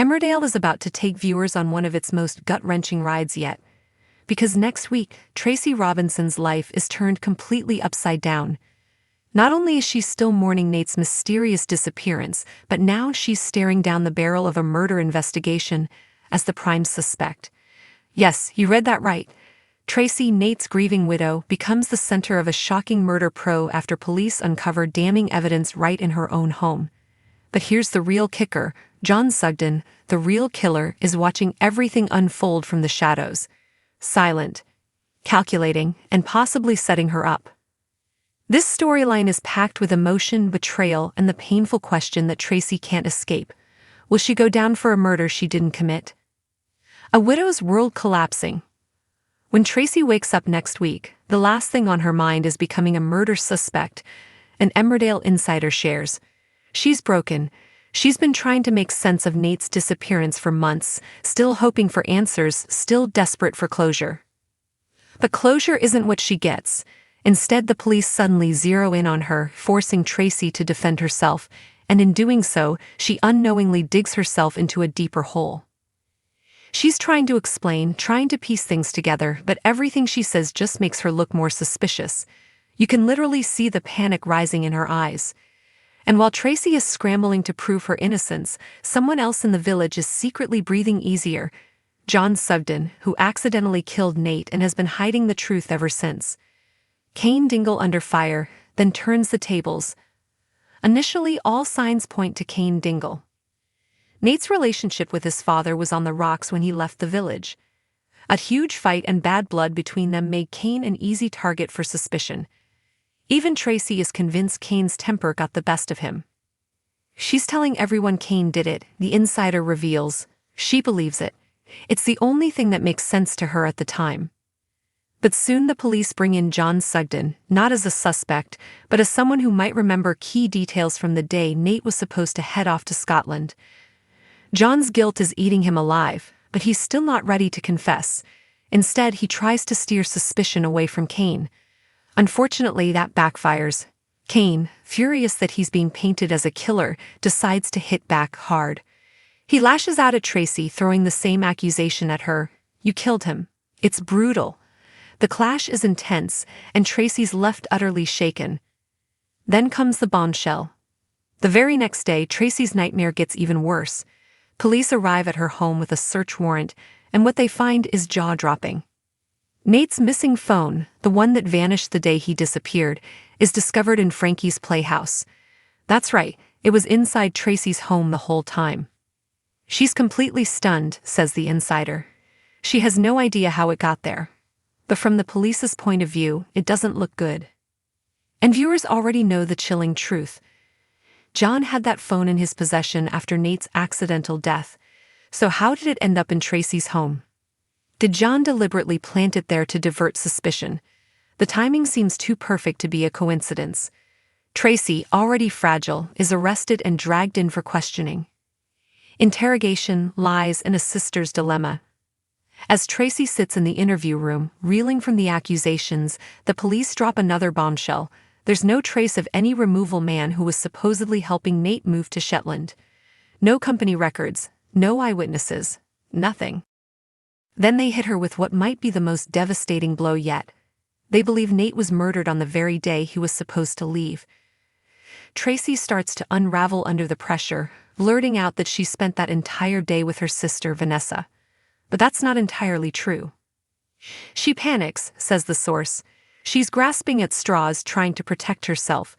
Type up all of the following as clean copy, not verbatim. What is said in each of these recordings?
Emmerdale is about to take viewers on one of its most gut-wrenching rides yet. Because next week, Tracy Robinson's life is turned completely upside down. Not only is she still mourning Nate's mysterious disappearance, but now she's staring down the barrel of a murder investigation as the prime suspect. Yes, you read that right. Tracy, Nate's grieving widow, becomes the center of a shocking murder probe after police uncover damning evidence right in her own home. But here's the real kicker. John Sugden, the real killer, is watching everything unfold from the shadows. Silent, calculating, and possibly setting her up. This storyline is packed with emotion, betrayal, and the painful question that Tracy can't escape. Will she go down for a murder she didn't commit? A widow's world collapsing. When Tracy wakes up next week, the last thing on her mind is becoming a murder suspect, an Emmerdale insider shares. She's broken. She's been trying to make sense of Nate's disappearance for months, still hoping for answers, still desperate for closure. But closure isn't what she gets. Instead, the police suddenly zero in on her, forcing Tracy to defend herself, and in doing so, she unknowingly digs herself into a deeper hole. She's trying to explain, trying to piece things together, but everything she says just makes her look more suspicious. You can literally see the panic rising in her eyes. And while Tracy is scrambling to prove her innocence, someone else in the village is secretly breathing easier. John Sugden, who accidentally killed Nate and has been hiding the truth ever since. Cain Dingle under fire, then turns the tables. Initially, all signs point to Cain Dingle. Nate's relationship with his father was on the rocks when he left the village. A huge fight and bad blood between them made Cain an easy target for suspicion. Even Tracy is convinced Cain's temper got the best of him. She's telling everyone Cain did it, the insider reveals. She believes it. It's the only thing that makes sense to her at the time. But soon the police bring in John Sugden, not as a suspect, but as someone who might remember key details from the day Nate was supposed to head off to Scotland. John's guilt is eating him alive, but he's still not ready to confess. Instead, he tries to steer suspicion away from Cain. Unfortunately, that backfires. Cain, furious that he's being painted as a killer, decides to hit back hard. He lashes out at Tracy, throwing the same accusation at her. You killed him. It's brutal. The clash is intense, and Tracy's left utterly shaken. Then comes the bombshell. The very next day, Tracy's nightmare gets even worse. Police arrive at her home with a search warrant, and what they find is jaw-dropping. Nate's missing phone, the one that vanished the day he disappeared, is discovered in Frankie's playhouse. That's right, it was inside Tracy's home the whole time. She's completely stunned, says the insider. She has no idea how it got there. But from the police's point of view, it doesn't look good. And viewers already know the chilling truth. John had that phone in his possession after Nate's accidental death. So how did it end up in Tracy's home? Did John deliberately plant it there to divert suspicion? The timing seems too perfect to be a coincidence. Tracy, already fragile, is arrested and dragged in for questioning. Interrogation, lies, and a sister's dilemma. As Tracy sits in the interview room, reeling from the accusations, the police drop another bombshell. There's no trace of any removal man who was supposedly helping Nate move to Shetland. No company records, no eyewitnesses, nothing. Then they hit her with what might be the most devastating blow yet. They believe Nate was murdered on the very day he was supposed to leave. Tracy starts to unravel under the pressure, blurting out that she spent that entire day with her sister Vanessa. But that's not entirely true. She panics, says the source. She's grasping at straws, trying to protect herself,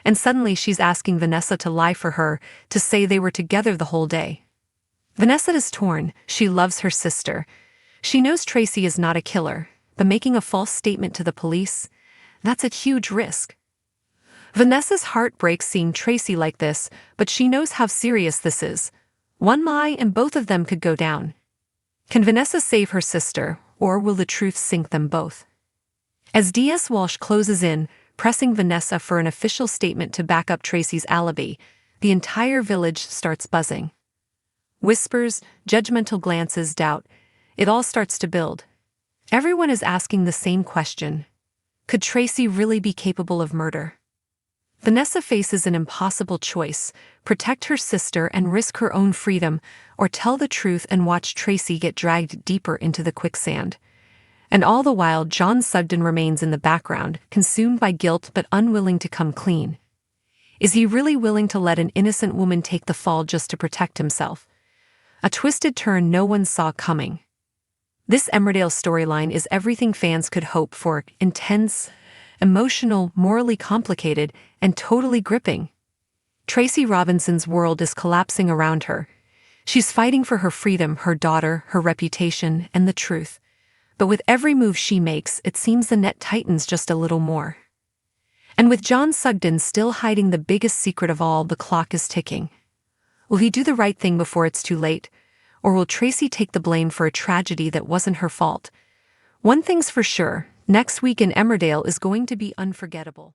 and suddenly she's asking Vanessa to lie for her, to say they were together the whole day. Vanessa is torn. She loves her sister. She knows Tracy is not a killer, but making a false statement to the police, that's a huge risk. Vanessa's heart breaks seeing Tracy like this, but she knows how serious this is. One lie and both of them could go down. Can Vanessa save her sister, or will the truth sink them both? As D.S. Walsh closes in, pressing Vanessa for an official statement to back up Tracy's alibi, the entire village starts buzzing. Whispers, judgmental glances, doubt. It all starts to build. Everyone is asking the same question. Could Tracy really be capable of murder? Vanessa faces an impossible choice: protect her sister and risk her own freedom, or tell the truth and watch Tracy get dragged deeper into the quicksand. And all the while, John Sugden remains in the background, consumed by guilt but unwilling to come clean. Is he really willing to let an innocent woman take the fall just to protect himself? A twisted turn no one saw coming. This Emmerdale storyline is everything fans could hope for: intense, emotional, morally complicated, and totally gripping. Tracy Robinson's world is collapsing around her. She's fighting for her freedom, her daughter, her reputation, and the truth. But with every move she makes, it seems the net tightens just a little more. And with John Sugden still hiding the biggest secret of all, the clock is ticking. Will he do the right thing before it's too late? Or will Tracy take the blame for a tragedy that wasn't her fault? One thing's for sure: next week in Emmerdale is going to be unforgettable.